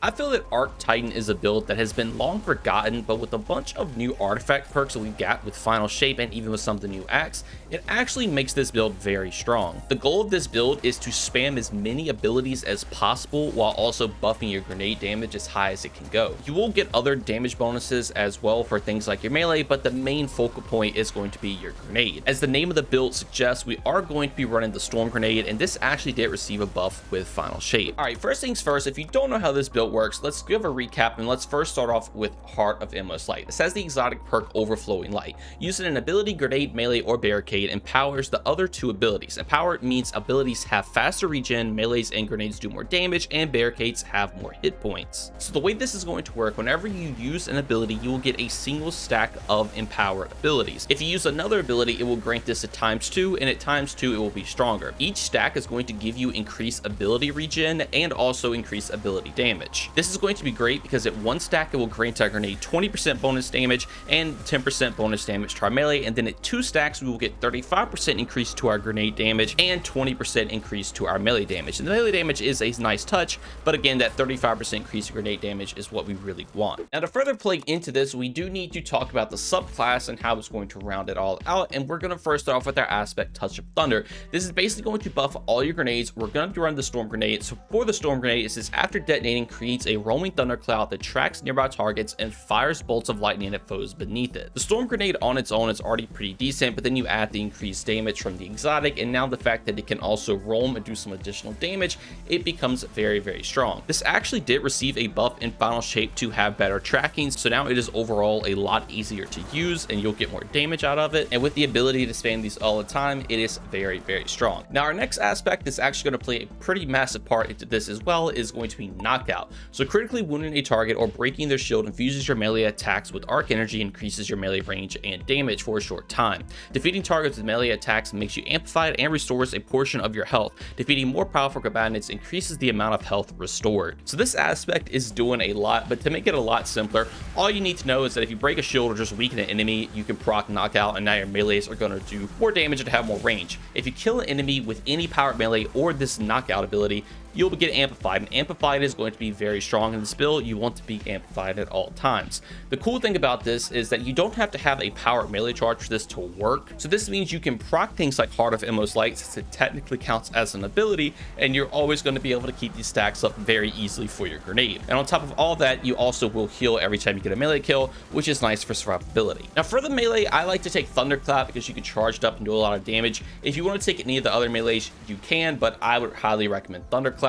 I feel that Arc Titan is a build that has been long forgotten, but with a bunch of new artifact perks that we got with Final Shape and even with some of the new acts, it actually makes this build very strong. The goal of this build is to spam as many abilities as possible while also buffing your grenade damage as high as it can go. You will get other damage bonuses as well for things like your melee, but the main focal point is going to be your grenade. As the name of the build suggests, we are going to be running the Storm Grenade, and this actually did receive a buff with Final Shape. Alright, first things first, if you don't know how this build works, let's give a recap, and let's first start off with Heart of Endless Light. This has the exotic perk Overflowing Light. Using an ability, grenade, melee, or barricade empowers the other two abilities. Empower means abilities have faster regen, melees and grenades do more damage, and barricades have more hit points. So the way this is going to work, whenever you use an ability, you will get a single stack of empowered abilities. If you use another ability, it will grant this at ×2, and at ×2 it will be stronger. Each stack is going to give you increased ability regen and also increased ability damage. This is going to be great because at one stack it will grant our grenade 20% bonus damage and 10% bonus damage to our melee, and then at two stacks we will get 35% increase to our grenade damage and 20% increase to our melee damage. And the melee damage is a nice touch, but again, that 35% increase in grenade damage is what we really want. Now, to further play into this, we do need to talk about the subclass and how it's going to round it all out, and we're going to first start off with our aspect Touch of Thunder. This is basically going to buff all your grenades. We're going to run the Storm Grenade. So for the Storm Grenade, it says after detonating, creates a roaming thundercloud that tracks nearby targets and fires bolts of lightning at foes beneath it. The Storm Grenade on its own is already pretty decent, but then you add the increased damage from the exotic, and now the fact that it can also roam and do some additional damage, it becomes very, very strong. This actually did receive a buff in Final Shape to have better tracking, so now it is overall a lot easier to use and you'll get more damage out of it. And with the ability to spam these all the time, it is very, very strong. Now, our next aspect is actually going to play a pretty massive part into this as well, is going to be Knockout. So critically wounding a target or breaking their shield infuses your melee attacks with arc energy, increases your melee range and damage for a short time. Defeating targets with melee attacks makes you amplified and restores a portion of your health. Defeating more powerful combatants increases the amount of health restored. So this aspect is doing a lot, but to make it a lot simpler, all you need to know is that if you break a shield or just weaken an enemy, you can proc Knockout, and now your melees are going to do more damage and have more range. If you kill an enemy with any powered melee or this Knockout ability, you'll get amplified, and amplified is going to be very strong in this build. You want to be amplified at all times. The cool thing about this is that you don't have to have a powered melee charge for this to work. So this means you can proc things like Heart of Endless Light, since it technically counts as an ability, and you're always going to be able to keep these stacks up very easily for your grenade. And on top of all that, you also will heal every time you get a melee kill, which is nice for survivability. Now for the melee, I like to take Thunderclap because you can charge it up and do a lot of damage. If you want to take any of the other melees, you can, but I would highly recommend Thunderclap.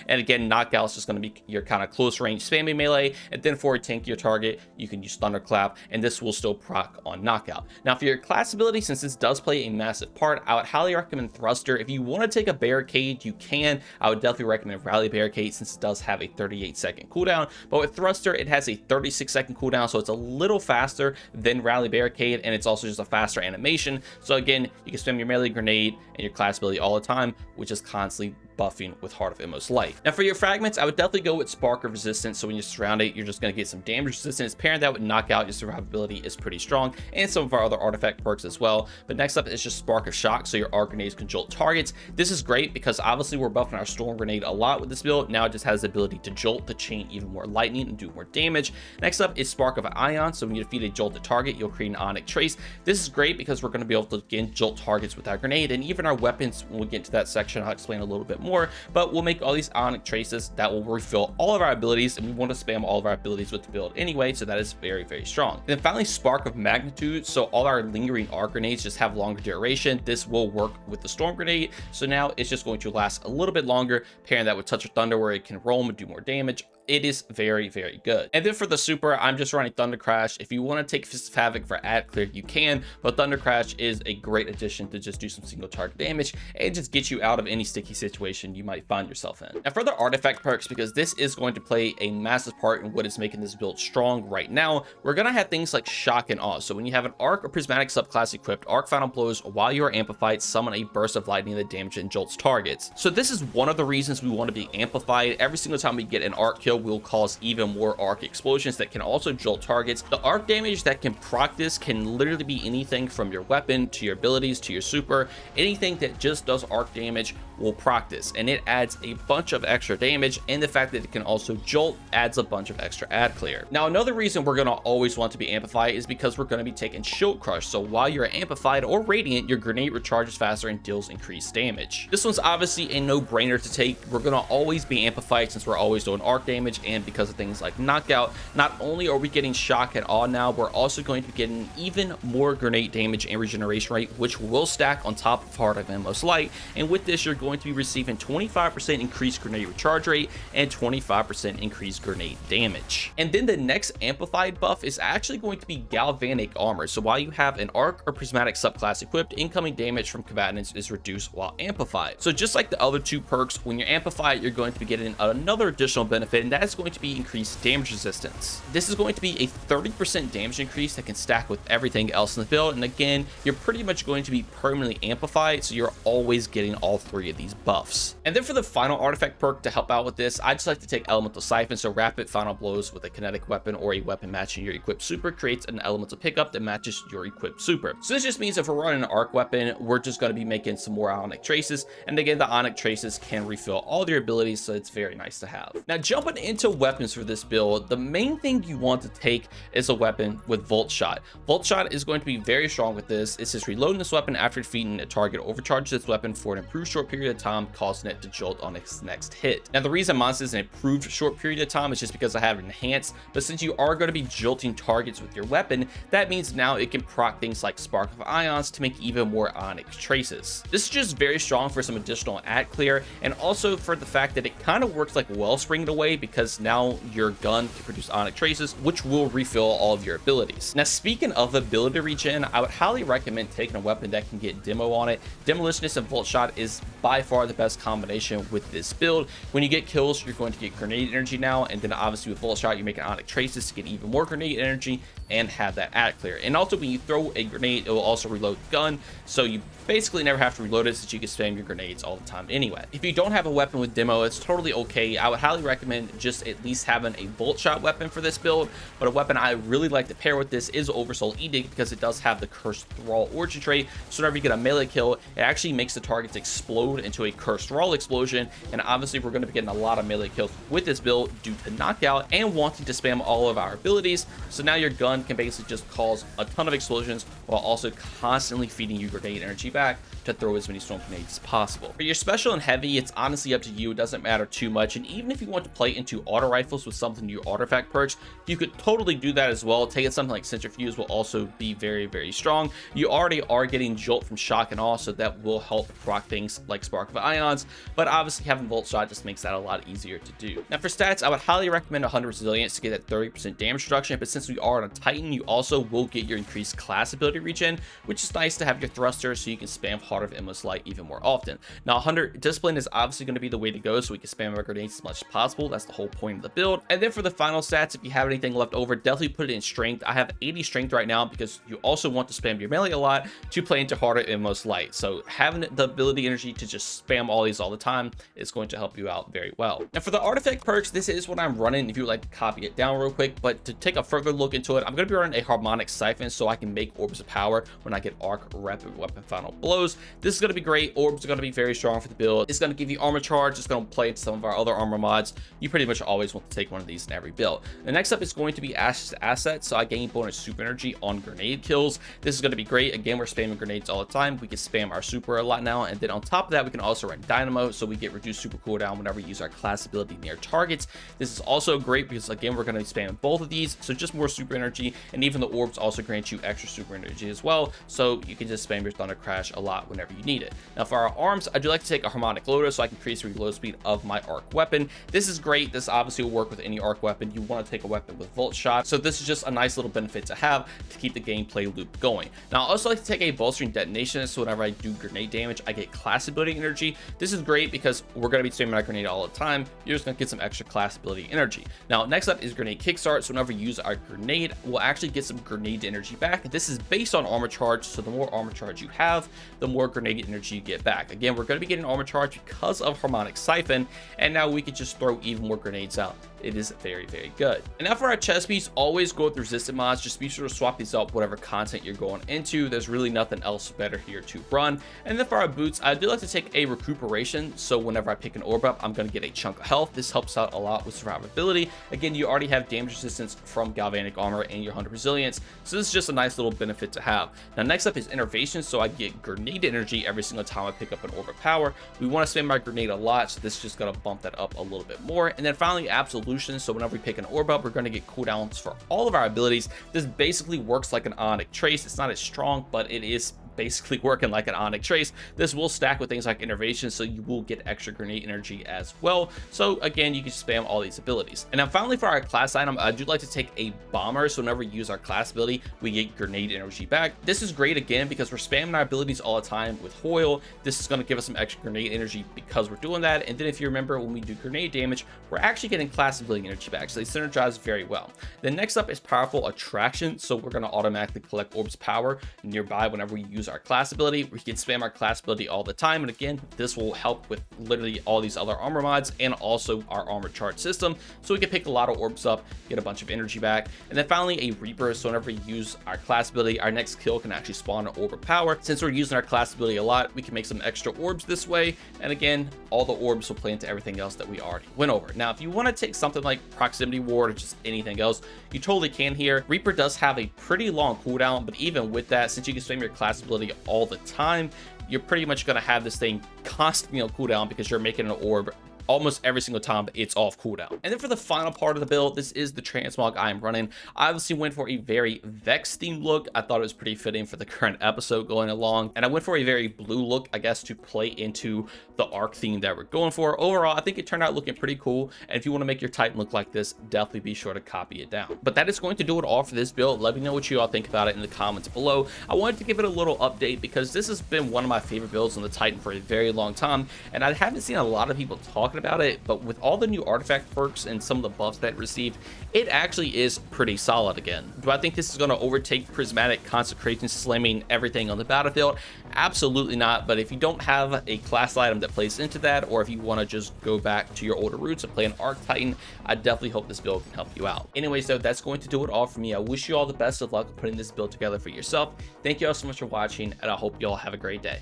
And again, Knockout is just going to be your kind of close range spamming melee, and then for a tankier target, you can use Thunderclap, and this will still proc on Knockout. Now for your class ability, since this does play a massive part, I would highly recommend Thruster. If you want to take a barricade, you can. I would definitely recommend Rally Barricade, since it does have a 38-second cooldown, but with Thruster, it has a 36-second cooldown, so it's a little faster than Rally Barricade, and it's also just a faster animation. So again, you can spam your melee, grenade, and your class ability all the time, which is constantly buffing with Heart of Endless Light. Now for your fragments, I would definitely go with Spark of Resistance. So when you surround it, you're just going to get some damage resistance. Pairing that with Knockout, your survivability is pretty strong, and some of our other artifact perks as well. But next up is just Spark of Shock, so your arc grenades can jolt targets. This is great because obviously we're buffing our Storm Grenade a lot with this build. Now it just has the ability to jolt, to chain even more lightning and do more damage. Next up is Spark of Ion, so when you defeat a jolted target, you'll create an Ionic Trace. This is great because we're going to be able to again jolt targets with our grenade, and even our weapons. When we get to that section, I'll explain a little bit more, but we'll make all these Ionic Traces that will refill all of our abilities, and we want to spam all of our abilities with the build anyway, so that is very, very strong. And then finally, Spark of Magnitude, so all our lingering arc grenades just have longer duration. This will work with the Storm Grenade, so now it's just going to last a little bit longer. Pairing that with Touch of Thunder, where it can roam and do more damage, it is very, very good. And then for the super, I'm just running Thunder Crash. If you want to take Fist of Havoc for ad clear, you can, but Thunder Crash is a great addition to just do some single target damage and just get you out of any sticky situation you might find yourself in. Now for the artifact perks, because this is going to play a massive part in what is making this build strong right now, we're going to have things like Shock and Awe. So when you have an Arc or Prismatic subclass equipped, Arc Final Blows while you are amplified summon a burst of lightning that damages and jolts targets. So this is one of the reasons we want to be amplified. Every single time we get an Arc kill, will cause even more arc explosions that can also jolt targets. The arc damage that can proc this can literally be anything from your weapon to your abilities to your super. Anything that just does arc damage will proc this, and it adds a bunch of extra damage, and the fact that it can also jolt adds a bunch of extra ad clear. Now another reason we're going to always want to be amplified is because we're going to be taking shield crush, so while you're amplified or radiant, your grenade recharges faster and deals increased damage. This one's obviously a no-brainer to take. We're going to always be amplified since we're always doing arc damage, and because of things like knockout, not only are we getting shock at all now, we're also going to be getting even more grenade damage and regeneration rate, which will stack on top of Heart of Endless Light, and with this you're going to be receiving 25% increased grenade recharge rate and 25% increased grenade damage. And then the next amplified buff is actually going to be galvanic armor. So while you have an arc or prismatic subclass equipped, incoming damage from combatants is reduced while amplified. So just like the other two perks, when you're amplified, you're going to be getting another additional benefit, and that is going to be increased damage resistance. This is going to be a 30% damage increase that can stack with everything else in the build, and again, you're pretty much going to be permanently amplified, so you're always getting all three of these buffs. And then for the final artifact perk to help out with this, I just like to take Elemental Siphon. So rapid final blows with a kinetic weapon or a weapon matching your equipped super creates an elemental pickup that matches your equipped super. So this just means if we're running an arc weapon, we're just going to be making some more ionic traces, and again, the ionic traces can refill all their abilities, so it's very nice to have. Now jumping into weapons for this build, the main thing you want to take is a weapon with Volt Shot. Volt Shot is going to be very strong with this. It's just reloading this weapon after defeating a target overcharges this weapon for an improved short period of time, causing it to jolt on its next hit. Now the reason mine is an improved short period of time is just because I have it enhanced, but since you are going to be jolting targets with your weapon, that means now it can proc things like Spark of Ions to make even more ionic traces. This is just very strong for some additional ad clear, and also for the fact that it kind of works like Wellspring in a way, because now your gun can produce ionic traces, which will refill all of your abilities. Now speaking of ability regen, I would highly recommend taking a weapon that can get demo on it. Demolitionist and Volt Shot is by far the best combination with this build. When you get kills, you're going to get grenade energy now, and then obviously with Volt Shot, you're making ionic traces to get even more grenade energy and have that ad clear. And also when you throw a grenade, it will also reload the gun, so you basically never have to reload it since you can spam your grenades all the time anyway. If you don't have a weapon with demo, it's totally okay. I would highly recommend just at least having a Volt Shot weapon for this build, but a weapon I really like to pair with this is Oversoul Edict, because it does have the Cursed Thrall origin trait, so whenever you get a melee kill, it actually makes the targets explode into a Cursed Thrall explosion, and obviously we're going to be getting a lot of melee kills with this build due to knockout and wanting to spam all of our abilities, so now your gun can basically just cause a ton of explosions while also constantly feeding you grenade energy back to throw as many storm grenades as possible. For your special and heavy, it's honestly up to you. It doesn't matter too much, and even if you want to play into auto rifles with some of the new artifact perks, you could totally do that as well. Taking something like Centrifuge will also be very strong. You already are getting Jolt from Shock and Awe, so that will help proc things like Spark of Ions, but obviously having Volt Shot just makes that a lot easier to do. Now for stats, I would highly recommend 100 Resilience to get that 30% damage reduction, but since we are on a Titan, you also will get your increased class ability regen, which is nice to have your thruster so you can spam Heart of Endless Light even more often. Now 100 Discipline is obviously going to be the way to go, so we can spam our grenades as much as possible. That's the whole point of the build. And then for the final stats, if you have anything left over, definitely put it in Strength. I have 80 Strength right now because you also want to spam your melee a lot to play into Heart of Endless Light, so having the ability energy to just spam all these all the time is going to help you out very well. Now for the artifact perks, this is what I'm running if you would like to copy it down real quick, but to take a further look into it, I'm going to be running a Harmonic Siphon so I can make Orbs of Power when I get Arc Rapid Weapon Final Blows. This is going to be great. Orbs are going to be very strong for the build. It's going to give you armor charge. It's going to play into some of our other armor mods. You pretty much always want to take one of these in every build. The next up is going to be Ash's Asset, so I gain bonus super energy on grenade kills. This is going to be great. Again, we're spamming grenades all the time. We can spam our super a lot now, and then on top of that, we can also run Dynamo, so we get reduced super cooldown whenever we use our class ability near targets. This is also great because again, we're going to be spamming both of these, so just more super energy, and even the orbs also grant you extra super energy as well, so you can just spam your Thunder Crash a lot whenever you need it. Now for our arms, I do like to take a Harmonic Loader so I can increase the reload speed of my arc weapon. This is great. This obviously will work with any arc weapon. You want to take a weapon with Volt Shot, so this is just a nice little benefit to have to keep the gameplay loop going. Now I also like to take a Bolstering Detonation, so whenever I do grenade damage, I get class ability energy. This is great because we're going to be spamming our grenade all the time. You're just going to get some extra class ability energy. Now next up is Grenade Kickstart, so whenever you use our grenade, we'll actually get some grenade energy back. This is based on armor charge, so the more armor charge you have, the more grenade energy you get back. Again, we're going to be getting armor charge because of Harmonic Siphon, and now we can just throw even more grenades out. It is very good. And now for our chest piece, always go with resistant mods. Just be sure to swap these out whatever content you're going into. There's really nothing else better here to run. And then for our boots, I do like to take take a recuperation, so whenever I pick an orb up, I'm going to get a chunk of health. This helps out a lot with survivability. Again, you already have damage resistance from galvanic armor and your 100 resilience, so this is just a nice little benefit to have. Now next up is innervation, so I get grenade energy every single time I pick up an orb of power. We want to spam my grenade a lot, so this is just going to bump that up a little bit more. And then finally, absolution, so whenever we pick an orb up, we're going to get cooldowns for all of our abilities. This basically works like an Ionic Trace. It's not as strong, but it is basically working like an Ionic Trace. This will stack with things like innervation, so you will get extra grenade energy as well. So again, you can spam all these abilities. And now finally, for our class item, I do like to take a bomber, so whenever we use our class ability, we get grenade energy back. This is great again because we're spamming our abilities all the time with Hoyle. This is going to give us some extra grenade energy because we're doing that. And then if you remember, when we do grenade damage, we're actually getting class ability energy back, so they synergize very well. Then next up is powerful attraction, so we're going to automatically collect orbs power nearby whenever we use our class ability. We can spam our class ability all the time, and again, this will help with literally all these other armor mods and also our armor chart system, so we can pick a lot of orbs up, get a bunch of energy back. And then finally, a reaper, so whenever we use our class ability, our next kill can actually spawn an orb of power. Since we're using our class ability a lot, we can make some extra orbs this way, and again, all the orbs will play into everything else that we already went over. Now if you want to take something like proximity ward or just anything else, you totally can here. Reaper does have a pretty long cooldown, but even with that, since you can spam your class ability all the time, you're pretty much going to have this thing constantly on cooldown because you're making an orb almost every single time it's off cooldown. And then for the final part of the build, this is the transmog I'm running. I obviously went for a very Vex themed look. I thought it was pretty fitting for the current episode going along, and I went for a very blue look, I guess, to play into the arc theme that we're going for. Overall, I think it turned out looking pretty cool, and if you want to make your Titan look like this, definitely be sure to copy it down. But that is going to do it all for this build. Let me know what you all think about it in the comments below. I wanted to give it a little update because this has been one of my favorite builds on the Titan for a very long time, and I haven't seen a lot of people talking about it, but with all the new artifact perks and some of the buffs that it received, it actually is pretty solid again. Do I think this is going to overtake Prismatic Consecration, slamming everything on the battlefield? Absolutely not, but if you don't have a class item that plays into that, or if you want to just go back to your older roots and play an Arc Titan, I definitely hope this build can help you out. Anyways though, that's going to do it all for me. I wish you all the best of luck putting this build together for yourself. Thank you all so much for watching, and I hope you all have a great day.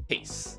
Peace.